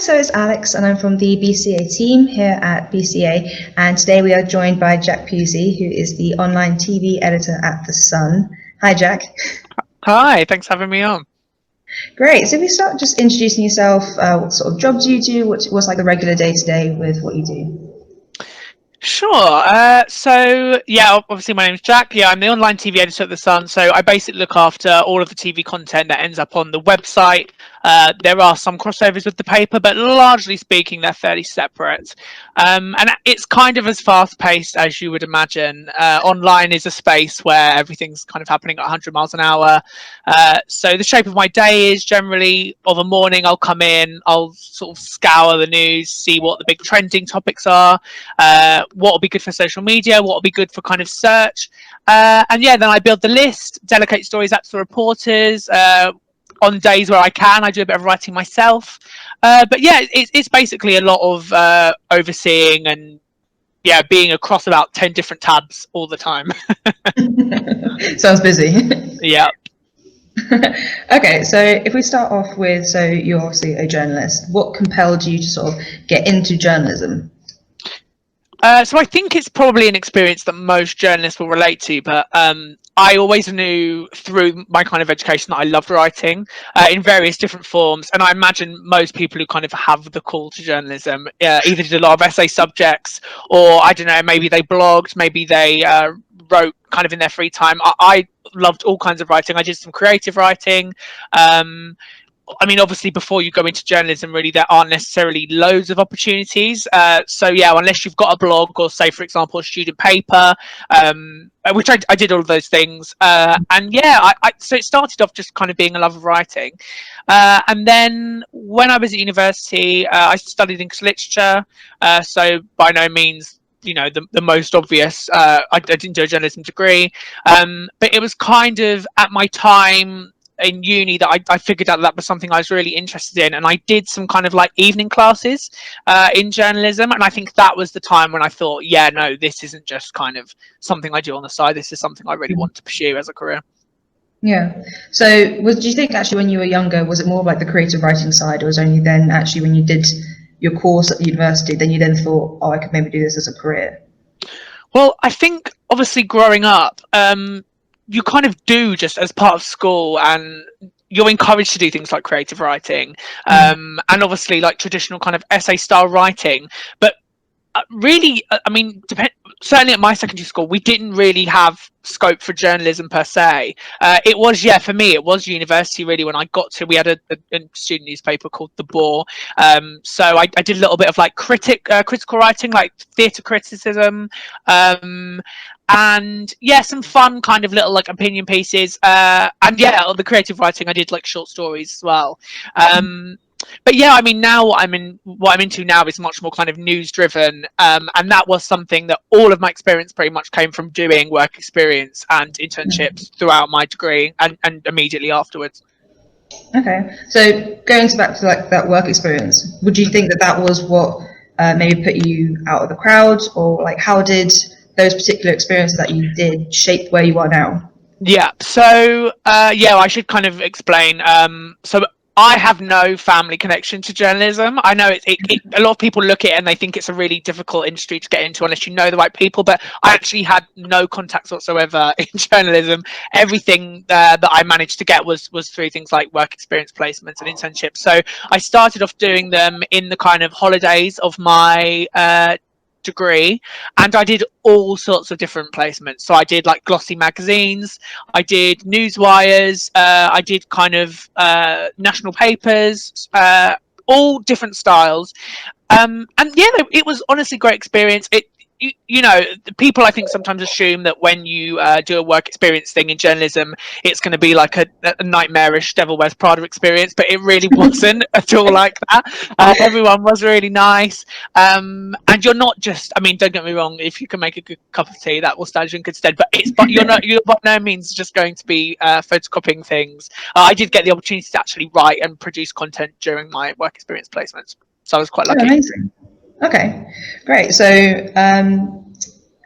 so it's Alex and I'm from the BCA team here at BCA, and today we are joined by Jack Pusey, who is the online TV editor at The Sun. Hi Jack. Hi, thanks for having me on. Great, so if we start just introducing yourself, what sort of jobs you do, what's like the regular day-to-day with what you do? Sure. Obviously my name's Jack. Yeah, I'm the online TV editor at The Sun. So I basically look after all of the TV content that ends up on the website. There are some crossovers with the paper, but largely speaking, they're fairly separate. And it's kind of as fast-paced as you would imagine. Online is a space where everything's kind of happening at 100 miles an hour. So the shape of my day is generally of a morning, I'll come in, I'll sort of scour the news, see what the big trending topics are, what will be good for social media, what will be good for kind of search. Then I build the list, delegate stories out to the reporters. On days where I can, I do a bit of writing myself. It's basically a lot of overseeing and being across about 10 different tabs all the time. Sounds busy. Yeah. Okay, so if we start off with, so you're obviously a journalist. What compelled you to sort of get into journalism? So I think it's probably an experience that most journalists will relate to, but I always knew through my kind of education that I loved writing in various different forms. And I imagine most people who kind of have the call to journalism either did a lot of essay subjects, or I don't know, maybe they blogged, maybe they wrote kind of in their free time. I loved all kinds of writing. I did some creative writing. Obviously, before you go into journalism, really, there aren't necessarily loads of opportunities. Unless you've got a blog or, say, for example, a student paper, which I did all of those things. So it started off just kind of being a love of writing. And then when I was at university, I studied English literature. So by no means, the most obvious. I didn't do a journalism degree, but it was kind of at my time in uni that I figured out that was something I was really interested in, and I did some kind of like evening classes in journalism, and I think that was the time when I thought, this isn't just kind of something I do on the side, this is something I really want to pursue as a career. Yeah. So do you think actually when you were younger, was it more like the creative writing side, or was it only then actually when you did your course at the university, then you then thought, I could maybe do this as a career? Well, I think obviously growing up, you kind of do just as part of school, and you're encouraged to do things like creative writing, and obviously like traditional kind of essay style writing. But certainly at my secondary school, we didn't really have scope for journalism per se. It was, for me, it was university really when I got to, we had a student newspaper called The Boar. So I did a little bit of like critical writing, like theatre criticism, and some fun kind of little like opinion pieces. The creative writing, I did like short stories as well. Now what I'm into now is much more kind of news driven, and that was something that all of my experience pretty much came from doing work experience and internships throughout my degree and immediately afterwards. Okay, so going back to like that work experience, would you think that was what maybe put you out of the crowd, or like how did those particular experiences that you did shape where you are now? Yeah, so I should kind of explain. So I have no family connection to journalism. I know a lot of people look at it and they think it's a really difficult industry to get into unless you know the right people, but I actually had no contacts whatsoever in journalism. Everything that I managed to get was through things like work experience placements and internships. So I started off doing them in the kind of holidays of my degree, and I did all sorts of different placements. So I did like glossy magazines, I did newswires, I did kind of national papers, all different styles, it was honestly a great experience. People I think sometimes assume that when you do a work experience thing in journalism, it's going to be like a nightmarish Devil Wears Prada experience, but it really wasn't at all like that. Everyone was really nice, and you're not just, don't get me wrong, if you can make a good cup of tea, that will stand you in good stead, but you're by no means just going to be photocopying things. I did get the opportunity to actually write and produce content during my work experience placements, so I was quite lucky. Amazing. Okay, great. So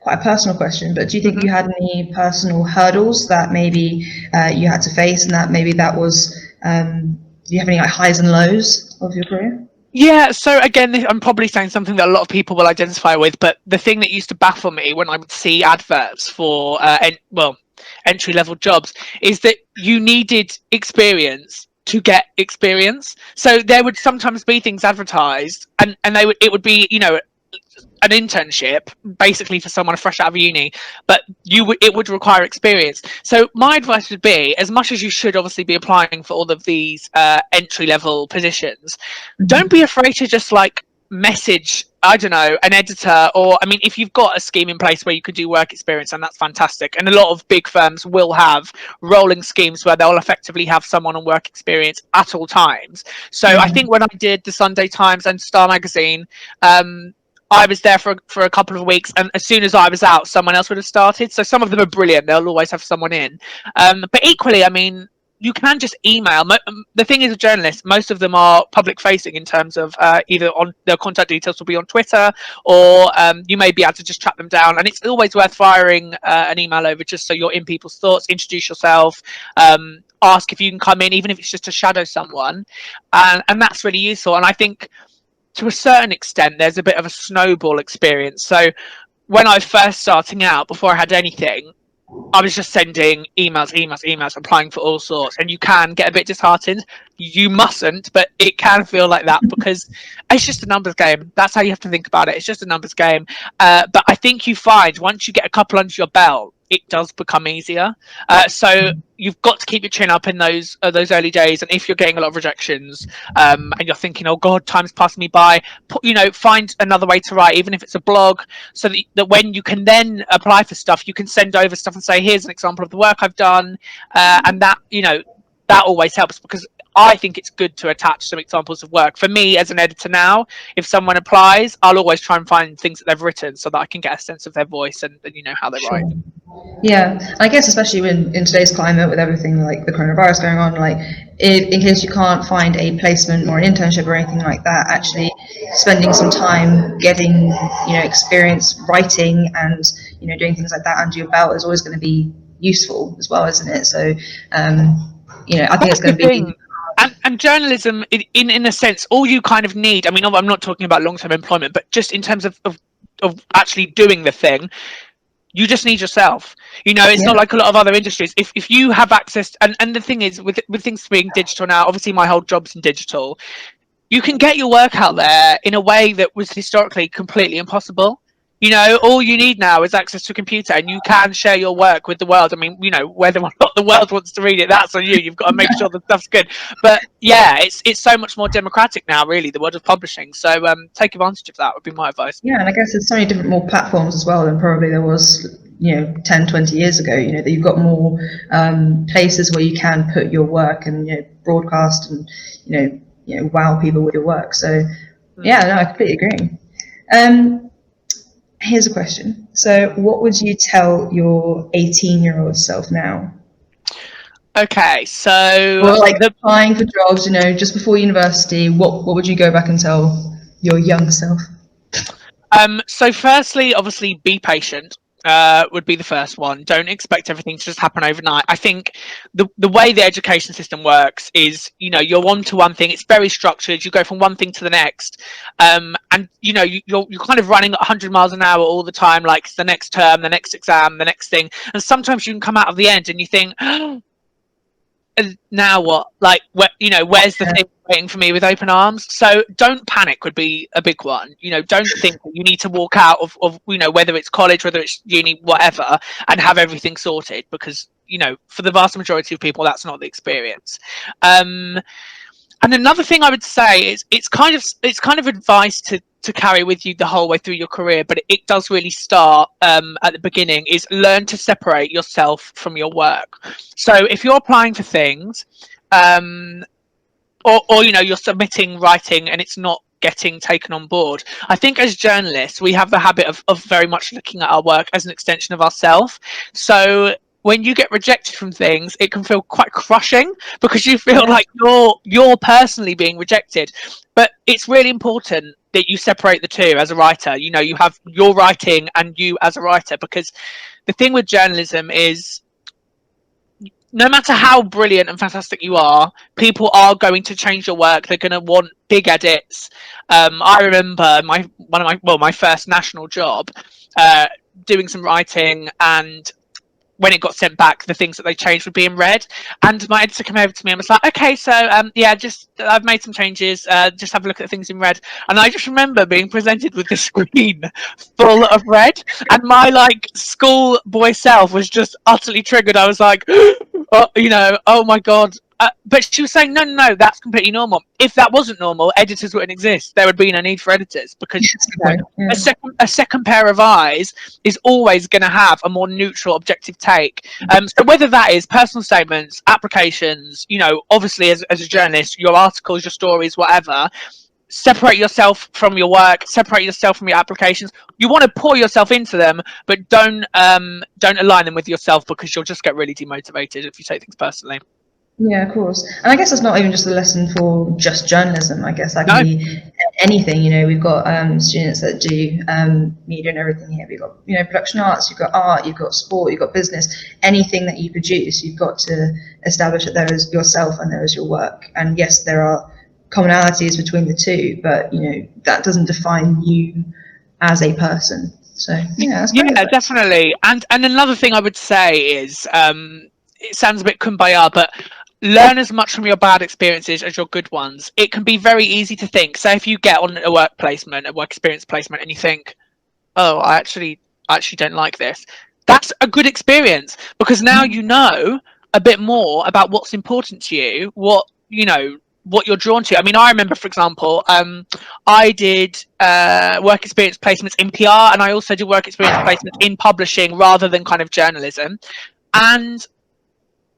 quite a personal question, but do you think you had any personal hurdles that maybe you had to face, and that maybe that was, do you have any like highs and lows of your career? Yeah, so again, I'm probably saying something that a lot of people will identify with, but the thing that used to baffle me when I would see adverts for entry level jobs is that you needed experience to get experience. So there would sometimes be things advertised, and it would be, you know, an internship basically for someone fresh out of uni, but it would require experience. So my advice would be, as much as you should obviously be applying for all of these entry level positions, don't be afraid to just like message, I don't know, an editor. Or I mean, if you've got a scheme in place where you could do work experience, and that's fantastic, and a lot of big firms will have rolling schemes where they'll effectively have someone on work experience at all times. So I think when I did the Sunday Times and Star Magazine, I was there for a couple of weeks, and as soon as I was out, someone else would have started. So some of them are brilliant; they'll always have someone in. But equally, I mean, you can just email. The thing is, with journalists, most of them are public facing in terms of either on their contact details will be on Twitter, or you may be able to just track them down. And it's always worth firing an email over just so you're in people's thoughts. Introduce yourself. Ask if you can come in, even if it's just to shadow someone, and that's really useful. And I think, to a certain extent, there's a bit of a snowball experience. So when I was first starting out, before I had anything, I was just sending emails, applying for all sorts, and you can get a bit disheartened. You mustn't, but it can feel like that because it's just a numbers game. That's how you have to think about it. It's just a numbers game. But I think you find once you get a couple under your belt, it does become easier. So you've got to keep your chin up in those early days. And if you're getting a lot of rejections, and you're thinking, "Oh God, time's passing me by," find another way to write, even if it's a blog, so that when you can then apply for stuff, you can send over stuff and say, "Here's an example of the work I've done," and that that always helps, because I think it's good to attach some examples of work. For me, as an editor now, if someone applies, I'll always try and find things that they've written so that I can get a sense of their voice and how they write. Yeah, I guess especially in today's climate with everything like the coronavirus going on, like in case you can't find a placement or an internship or anything like that, actually spending some time getting experience writing and doing things like that under your belt is always going to be useful as well, isn't it? So I think it's going to be. And journalism, in a sense, all you kind of need, I mean, I'm not talking about long-term employment, but just in terms of actually doing the thing, you just need yourself. It's not like a lot of other industries. If you have access, and the thing is, with things being digital now, obviously my whole job's in digital, you can get your work out there in a way that was historically completely impossible. All you need now is access to a computer, and you can share your work with the world. I mean, whether or not the world wants to read it, that's on you. You've got to make sure the stuff's good. But yeah, it's so much more democratic now, really, the world of publishing. So take advantage of that would be my advice. Yeah, and I guess there's so many different more platforms as well than probably there was 10, 20 years ago. That you've got more places where you can put your work and broadcast and wow people with your work. So yeah, no, I completely agree. Here's a question. So what would you tell your 18-year-old self now? Okay, so or like applying for jobs, just before university, what would you go back and tell your young self? So firstly, obviously, be patient. Would be the first one. Don't expect everything to just happen overnight. I think the way the education system works is, you're one-to-one thing. It's very structured. You go from one thing to the next, and you're kind of running at 100 miles an hour all the time. Like the next term, the next exam, the next thing, and sometimes you can come out of the end and you think, now what? Like, where's the thing waiting for me with open arms? So don't panic would be a big one. Don't think that you need to walk out of whether it's college, whether it's uni, whatever, and have everything sorted, because for the vast majority of people that's not the experience. And another thing I would say is it's kind of advice to carry with you the whole way through your career, but it does really start at the beginning, is learn to separate yourself from your work. So if you're applying for things, or you're submitting writing and it's not getting taken on board, I think as journalists we have the habit of very much looking at our work as an extension of ourselves. So when you get rejected from things, it can feel quite crushing, because you feel like you're personally being rejected. But it's really important that you separate the two as a writer. You have your writing and you as a writer, because the thing with journalism is no matter how brilliant and fantastic you are, people are going to change your work. They're going to want big edits. I remember my first national job, doing some writing, and when it got sent back, the things that they changed were being read, and my editor came over to me and was like, "Okay, so yeah, just I've made some changes. Just have a look at the things in red." And I just remember being presented with the screen full of red, and my like schoolboy self was just utterly triggered. I was like, "Oh, oh my god." But she was saying, no, that's completely normal. If that wasn't normal, editors wouldn't exist. There would be no need for editors, because a second pair of eyes is always going to have a more neutral, objective take. So whether that is personal statements, applications, obviously as a journalist, your articles, your stories, whatever, separate yourself from your work, separate yourself from your applications. You want to pour yourself into them, but don't align them with yourself, because you'll just get really demotivated if you take things personally. Yeah, of course. And I guess it's not even just a lesson for just journalism. I guess that can be anything. We've got students that do media and everything here. We've got production arts, you've got art, you've got sport, you've got business. Anything that you produce, you've got to establish that there is yourself and there is your work. And yes, there are commonalities between the two, but that doesn't define you as a person. So yeah, definitely. And another thing I would say is, it sounds a bit kumbaya, but learn as much from your bad experiences as your good ones. It can be very easy to think. So if you get on a work experience placement, and you think, "Oh, I actually don't like this," that's a good experience, because now you know a bit more about what's important to you, what you're drawn to. I mean, I remember, for example, I did work experience placements in PR, and I also did work experience placements in publishing rather than kind of journalism. And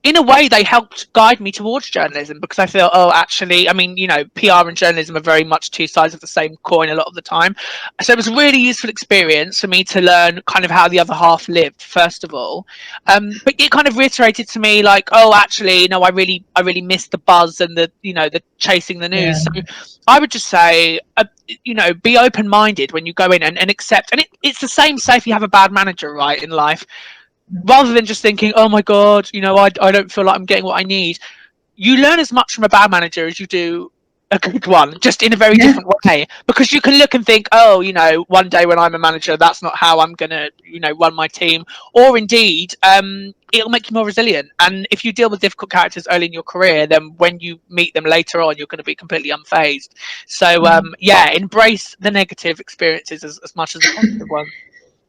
in a way, they helped guide me towards journalism, because I feel, actually, I mean, PR and journalism are very much two sides of the same coin a lot of the time. So it was a really useful experience for me to learn kind of how the other half lived, first of all. But it kind of reiterated to me, like, actually, I really missed the buzz and the chasing the news. Yeah. So I would just say, be open-minded when you go in and accept. And it's the same, say, if you have a bad manager, right, in life. Rather than just thinking, "Oh my god, I don't feel like I'm getting what I need," you learn as much from a bad manager as you do a good one, just in a very different way. Because you can look and think, one day when I'm a manager, that's not how I'm gonna run my team. Or indeed, it'll make you more resilient. And if you deal with difficult characters early in your career, then when you meet them later on, you're going to be completely unfazed. So embrace the negative experiences as much as the positive ones.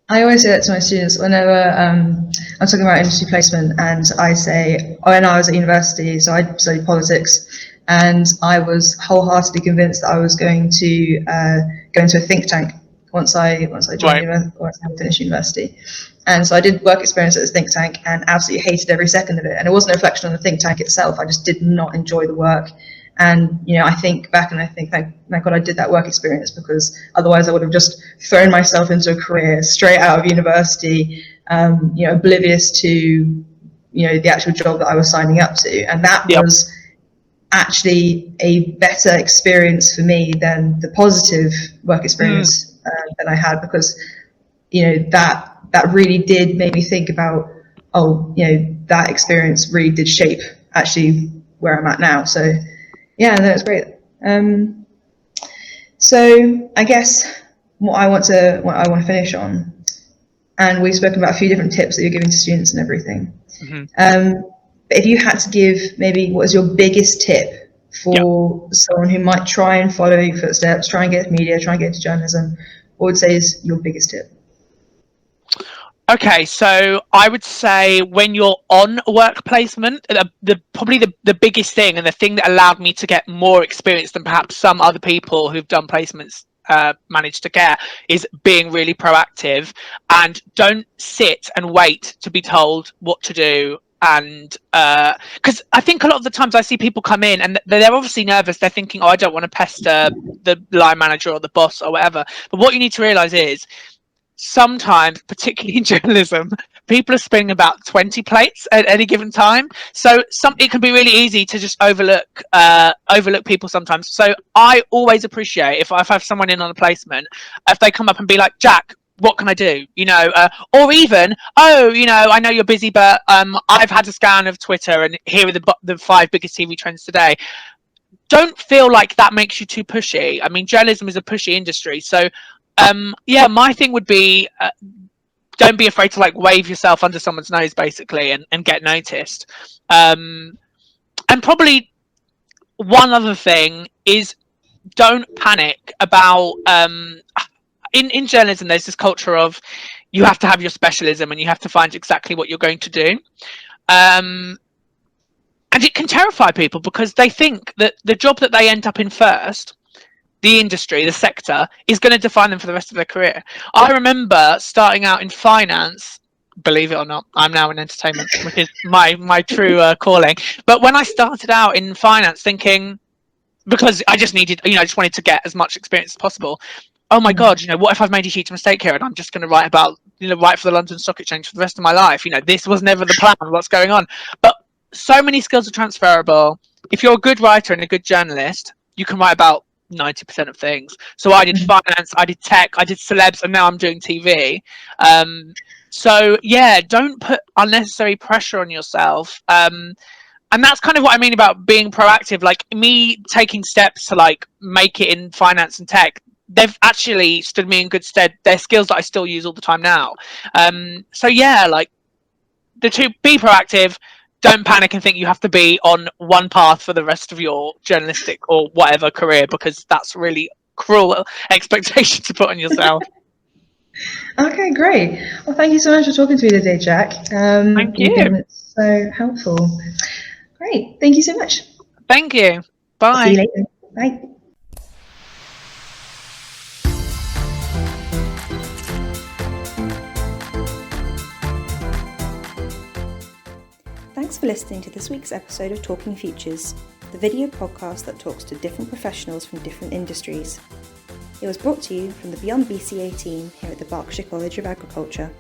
I always say that to my students whenever I'm talking about industry placement, and I say, when I was at university, so I studied politics, and I was wholeheartedly convinced that I was going to go into a think tank once I joined once I finished university. And so I did work experience at this think tank and absolutely hated every second of it. And it wasn't a reflection on the think tank itself. I just did not enjoy the work. And I think back and I think, thank God I did that work experience, because otherwise I would have just thrown myself into a career straight out of university, oblivious to the actual job that I was signing up to. And that was actually a better experience for me than the positive work experience that I had, because that really did make me think about, that experience really did shape actually where I'm at now. So yeah, that's great. So I guess what I want to finish on, and we've spoken about a few different tips that you're giving to students and everything. But if you had to give, maybe, what is your biggest tip for someone who might try and follow your footsteps, try and get into media, try and get into journalism, what would you say is your biggest tip? Okay, so I would say when you're on work placement, probably the biggest thing, and the thing that allowed me to get more experience than perhaps some other people who've done placements managed to get, is being really proactive, and don't sit and wait to be told what to do. And because I think a lot of the times I see people come in and they're obviously nervous. They're thinking, I don't want to pester the line manager or the boss or whatever. But what you need to realize is, sometimes, particularly in journalism, people are spinning about 20 plates at any given time. So it can be really easy to just overlook people sometimes. So I always appreciate if I have someone in on a placement, if they come up and be like, "Jack, what can I do? Or even, I know you're busy, but I've had a scan of Twitter, and here are the 5 biggest TV trends today. Don't feel like that makes you too pushy. I mean, journalism is a pushy industry, so my thing would be, don't be afraid to like wave yourself under someone's nose, basically, and get noticed. And probably one other thing is, don't panic about in journalism. There's this culture of you have to have your specialism and you have to find exactly what you're going to do, and it can terrify people because they think that the job that they end up in first, the industry, the sector, is going to define them for the rest of their career. I remember starting out in finance. Believe it or not, I'm now in entertainment, which is my true calling. But when I started out in finance, thinking, because I just needed, I just wanted to get as much experience as possible. Oh my God, what if I've made a huge mistake here and I'm just going to write for the London Stock Exchange for the rest of my life? This was never the plan. What's going on? But so many skills are transferable. If you're a good writer and a good journalist, you can write about 90% of things. So I did finance, I did tech, I did celebs, and now I'm doing TV. So yeah, don't put unnecessary pressure on yourself. And that's kind of what I mean about being proactive. Like me taking steps to like make it in finance and tech, they've actually stood me in good stead. They're skills that I still use all the time now. So yeah, like the two, be proactive. Don't panic and think you have to be on one path for the rest of your journalistic or whatever career, because that's really cruel expectation to put on yourself. Okay, great. Well, thank you so much for talking to me today, Jack. Thank you. You've been so helpful. Great. Thank you so much. Thank you. Bye. See you later. Bye. Thanks for listening to this week's episode of Talking Futures, the video podcast that talks to different professionals from different industries. It was brought to you from the Beyond BCA team here at the Berkshire College of Agriculture.